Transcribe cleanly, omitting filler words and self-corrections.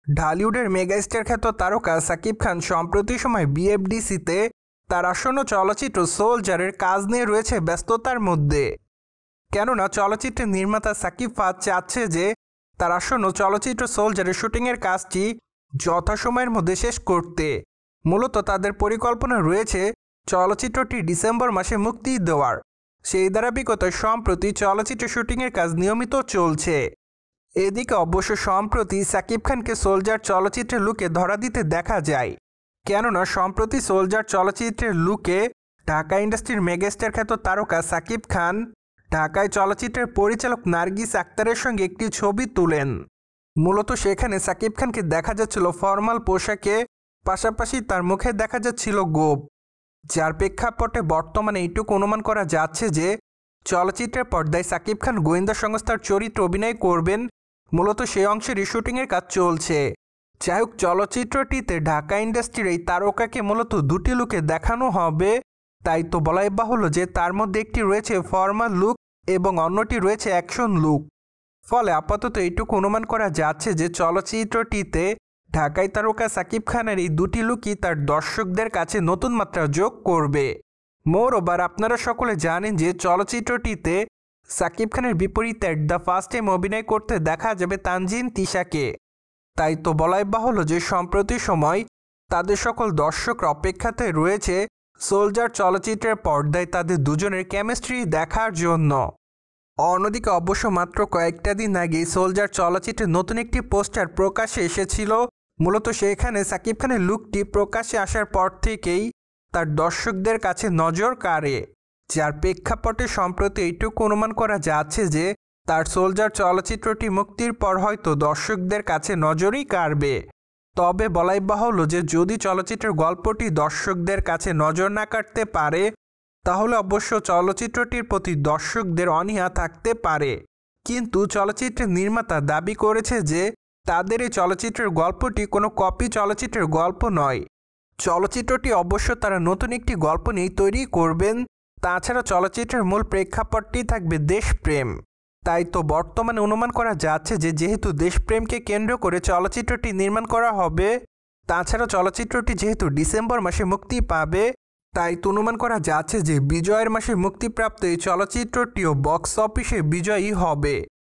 ঢালিউডের megastar খ্যাত তারকা সাকিব খান সম্প্রতি সময় বিএফডিসিতে তার আসন্ন চলচ্চিত্র সোলজারের কাজ নিয়ে রয়েছে ব্যস্ততার মধ্যে। কেননা চলচ্চিত্রের নির্মাতা সাকিব ফাদ চাচ্ছে যে তার আসন্ন চলচ্চিত্র সোলজারের শুটিংয়ের কাজটি যথাসময়ের মধ্যে শেষ করতে। মূলত তাদের পরিকল্পনা রয়েছে চলচ্চিত্রটি ডিসেম্বর মাসে মুক্তি দেওয়ার। সেই ধারাবাহিকতায় সম্প্রতি চলচ্চিত্র শুটিংয়ের কাজ নিয়মিত চলছে। এদিকে অবশ্য সম্প্রতি সাকিব খানকে সোলজার চলচ্চিত্রের লুকে ধরা দিতে দেখা যায়। কেননা সম্প্রতি সোলজার চলচ্চিত্রের লুকে ঢাকা ইন্ডাস্ট্রির মেগাস্টার খ্যাত তারকা সাকিব খান ঢাকায় চলচ্চিত্রের পরিচালক নার্গিস আক্তারের সঙ্গে একটি ছবি তুলেন। মূলত সেখানে সাকিব খানকে দেখা যাচ্ছিল ফর্মাল পোশাকে, পাশাপাশি তার মুখে দেখা যাচ্ছিল গোঁফ, যার প্রেক্ষাপটে বর্তমানে এইটুকু অনুমান করা যাচ্ছে যে চলচ্চিত্রের পর্দায় সাকিব খান গোয়েন্দা সংস্থার চরিত্রে অভিনয় করবেন। মূলত সেই অংশেরই শুটিংয়ের কাজ চলছে। যাই হোক, চলচ্চিত্রটিতে ঢাকা ইন্ডাস্ট্রির এই তারকাকে মূলত দুটি লুকে দেখানো হবে। তাই তো বলাই বাহুল্য যে তার মধ্যে একটি রয়েছে ফর্মাল লুক এবং অন্যটি রয়েছে অ্যাকশন লুক। ফলে আপাতত এইটুকু অনুমান করা যাচ্ছে যে চলচ্চিত্রটিতে ঢাকাই তারকা সাকিব খানের এই দুটি লুকই তার দর্শকদের কাছে নতুন মাত্রা যোগ করবে। মোরওভার আপনারা সকলে জানেন যে চলচ্চিত্রটিতে সাকিব খানের বিপরীতে দ্য ফার্স্ট টাইম অভিনয় করতে দেখা যাবে তানজিন তিশাকে। তাই তো বলাই বাহুল্য যে সম্প্রতি সময় তাদের সকল দর্শকরা অপেক্ষাতে রয়েছে সোলজার চলচ্চিত্রের পর্দায় তাদের দুজনের কেমিস্ট্রি দেখার জন্য। অন্যদিকে অবশ্য মাত্র কয়েকটা দিন আগে সোলজার চলচ্চিত্রের নতুন একটি পোস্টার প্রকাশ্যে এসেছিল। মূলত সেখানে সাকিব খানের লুকটি প্রকাশ্যে আসার পর থেকেই তার দর্শকদের কাছে নজর কাড়ে, যার প্রেক্ষাপটে সম্প্রতি এইটুকু অনুমান করা যাচ্ছে যে তার সোলজার চলচ্চিত্রটি মুক্তির পর হয়তো দর্শকদের কাছে নজরই কাড়বে। তবে বলাই বাহুল্য যে যদি চলচ্চিত্রের গল্পটি দর্শকদের কাছে নজর না কাটতে পারে তাহলে অবশ্য চলচ্চিত্রটির প্রতি দর্শকদের অনীহা থাকতে পারে। কিন্তু চলচ্চিত্রের নির্মাতা দাবি করেছে যে তাদের এই চলচ্চিত্রের গল্পটি কোনো কপি চলচ্চিত্রের গল্প নয়। চলচ্চিত্রটি অবশ্য তারা নতুন একটি গল্প নিয়ে তৈরি করবেন। তাছাড়া চলচ্চিত্রের মূল প্রেক্ষাপটটি থাকবে দেশপ্রেম। তাই তো বর্তমানে অনুমান করা যাচ্ছে যে যেহেতু দেশপ্রেমকে কেন্দ্র করে চলচ্চিত্রটি নির্মাণ করা হবে, তাছাড়া চলচ্চিত্রটি যেহেতু ডিসেম্বর মাসে মুক্তি পাবে, তাই তো অনুমান করা যাচ্ছে যে বিজয়ের মাসে মুক্তিপ্রাপ্ত এই চলচ্চিত্রটিও বক্স অফিসে বিজয়ী হবে।